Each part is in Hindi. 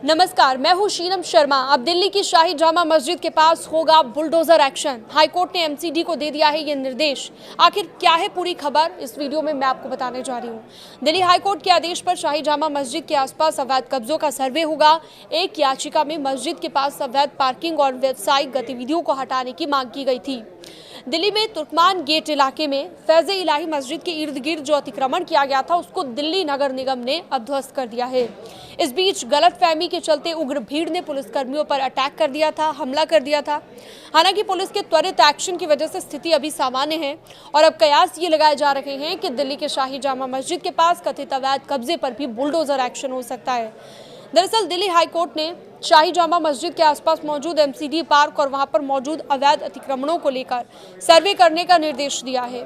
नमस्कार, मैं हूं शीनम शर्मा। अब दिल्ली की शाही जामा मस्जिद के पास होगा बुलडोजर एक्शन। हाईकोर्ट ने एमसीडी को दे दिया है ये निर्देश। आखिर क्या है पूरी खबर, इस वीडियो में मैं आपको बताने जा रही हूं। दिल्ली हाईकोर्ट के आदेश पर शाही जामा मस्जिद के आसपास अवैध कब्जों का सर्वे होगा। एक याचिका में मस्जिद के पास अवैध पार्किंग और व्यावसायिक गतिविधियों को हटाने की मांग की गई थी। दिल्ली में तुर्कमान गेट इलाके में फैज़े इलाही मस्जिद के इर्द गिर्द जो अतिक्रमण किया गया था उसको दिल्ली नगर निगम ने अब ध्वस्त कर दिया है। इस बीच गलतफहमी के चलते उग्र भीड़ ने पुलिसकर्मियों पर अटैक कर दिया था, हमला कर दिया था। हालांकि पुलिस के त्वरित एक्शन की वजह से स्थिति अभी सामान्य है और अब कयास ये लगाए जा रहे हैं कि दिल्ली के शाही जामा मस्जिद के पास कथित अवैध कब्जे पर भी बुलडोजर एक्शन हो सकता है। दरअसल दिल्ली हाईकोर्ट ने शाही जामा मस्जिद के आसपास मौजूद एमसीडी पार्क और वहां पर मौजूद अवैध अतिक्रमणों को लेकर सर्वे करने का निर्देश दिया है।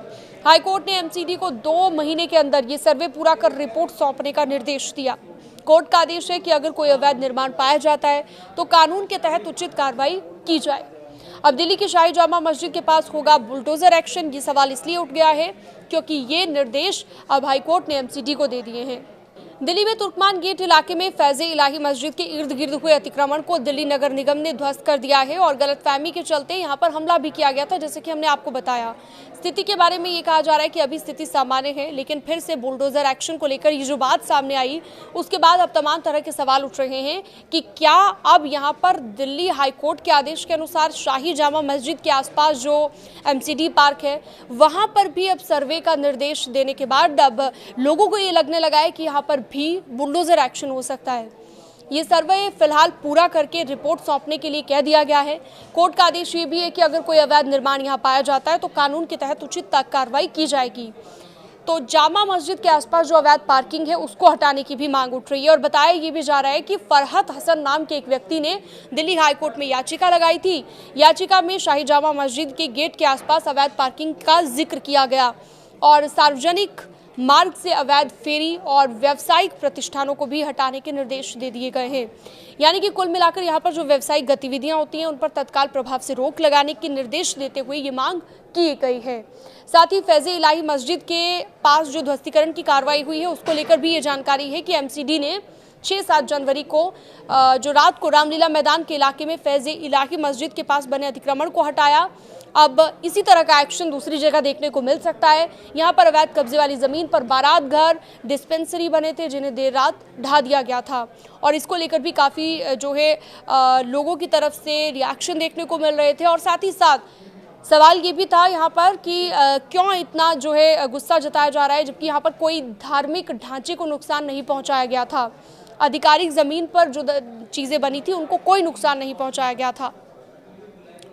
हाईकोर्ट ने एमसीडी को 2 महीने के अंदर ये सर्वे पूरा कर रिपोर्ट सौंपने का निर्देश दिया। कोर्ट का आदेश है कि अगर कोई अवैध निर्माण पाया जाता है तो कानून के तहत उचित कार्रवाई की जाए। अब दिल्ली की शाही जामा मस्जिद के पास होगा बुलडोजर एक्शन। ये सवाल इसलिए उठ गया है क्योंकि ये निर्देश अब हाईकोर्ट ने एमसीडी को दे दिए हैं। दिल्ली में तुर्कमान गेट इलाके में फैज़े इलाही मस्जिद के इर्द गिर्द हुए अतिक्रमण को दिल्ली नगर निगम ने ध्वस्त कर दिया है और गलतफहमी के चलते यहां पर हमला भी किया गया था, जैसे कि हमने आपको बताया। स्थिति के बारे में ये कहा जा रहा है कि अभी स्थिति सामान्य है, लेकिन फिर से बुलडोजर एक्शन को लेकर ये जो बात सामने आई उसके बाद अब तमाम तरह के सवाल उठ रहे हैं कि क्या अब यहाँ पर दिल्ली हाईकोर्ट के आदेश के अनुसार शाही जामा मस्जिद के आसपास जो एमसीडी पार्क है वहां पर भी अब सर्वे का निर्देश देने के बाद अब लोगों को ये लगने लगा है कि यहाँ पर भी बुलडोजर एक्शन हो सकता है। ये सर्वे फिलहाल पूरा करके रिपोर्ट सौंपने के लिए कह दिया गया है। कोर्ट का आदेश ये भी है कि अगर कोई अवैध निर्माण यहाँ पाया जाता है तो कानून के तहत उचित कार्रवाई की जाएगी। तो जामा मस्जिद के आसपास जो अवैध पार्किंग है उसको हटाने की भी मांग उठ रही है और बताया ये भी जा रहा है कि फरहत हसन नाम के एक व्यक्ति ने दिल्ली हाईकोर्ट में याचिका लगाई थी। याचिका में शाही जामा मस्जिद के गेट के आसपास अवैध पार्किंग का जिक्र किया गया और सार्वजनिक मार्ग से अवैध फेरी और व्यावसायिक प्रतिष्ठानों को भी हटाने के निर्देश दे दिए गए हैं। यानी कि कुल मिलाकर यहाँ पर जो व्यावसायिक गतिविधियां होती हैं उन पर तत्काल प्रभाव से रोक लगाने के निर्देश देते हुए ये मांग की गई है। साथ ही फैज़े इलाही मस्जिद के पास जो ध्वस्तीकरण की कार्रवाई हुई है उसको लेकर भी ये जानकारी है कि एमसीडी ने 6-7 जनवरी को जो रात को रामलीला मैदान के इलाके में फैज़े इलाही मस्जिद के पास बने अतिक्रमण को हटाया। अब इसी तरह का एक्शन दूसरी जगह देखने को मिल सकता है। यहाँ पर अवैध कब्जे वाली ज़मीन पर बारात घर, डिस्पेंसरी बने थे जिन्हें देर रात ढा दिया गया था और इसको लेकर भी काफ़ी जो है लोगों की तरफ से रिएक्शन देखने को मिल रहे थे। और साथ ही साथ सवाल ये भी था यहाँ पर कि क्यों इतना जो है गुस्सा जताया जा रहा है, जबकि यहाँ पर कोई धार्मिक ढांचे को नुकसान नहीं पहुँचाया गया था। आधिकारिक ज़मीन पर जो चीज़ें बनी थी उनको कोई नुकसान नहीं पहुँचाया गया था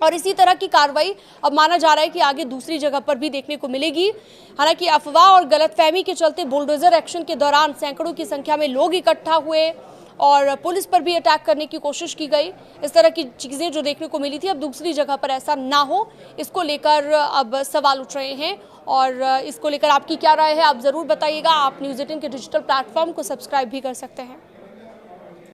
और इसी तरह की कार्रवाई अब माना जा रहा है कि आगे दूसरी जगह पर भी देखने को मिलेगी। हालांकि अफवाह और गलतफहमी के चलते बुलडोजर एक्शन के दौरान सैकड़ों की संख्या में लोग इकट्ठा हुए और पुलिस पर भी अटैक करने की कोशिश की गई। इस तरह की चीज़ें जो देखने को मिली थी अब दूसरी जगह पर ऐसा ना हो, इसको लेकर अब सवाल उठ रहे हैं और इसको लेकर आपकी क्या राय है आप ज़रूर बताइएगा। आप न्यूज़ 18 के डिजिटल प्लेटफॉर्म को सब्सक्राइब भी कर सकते हैं।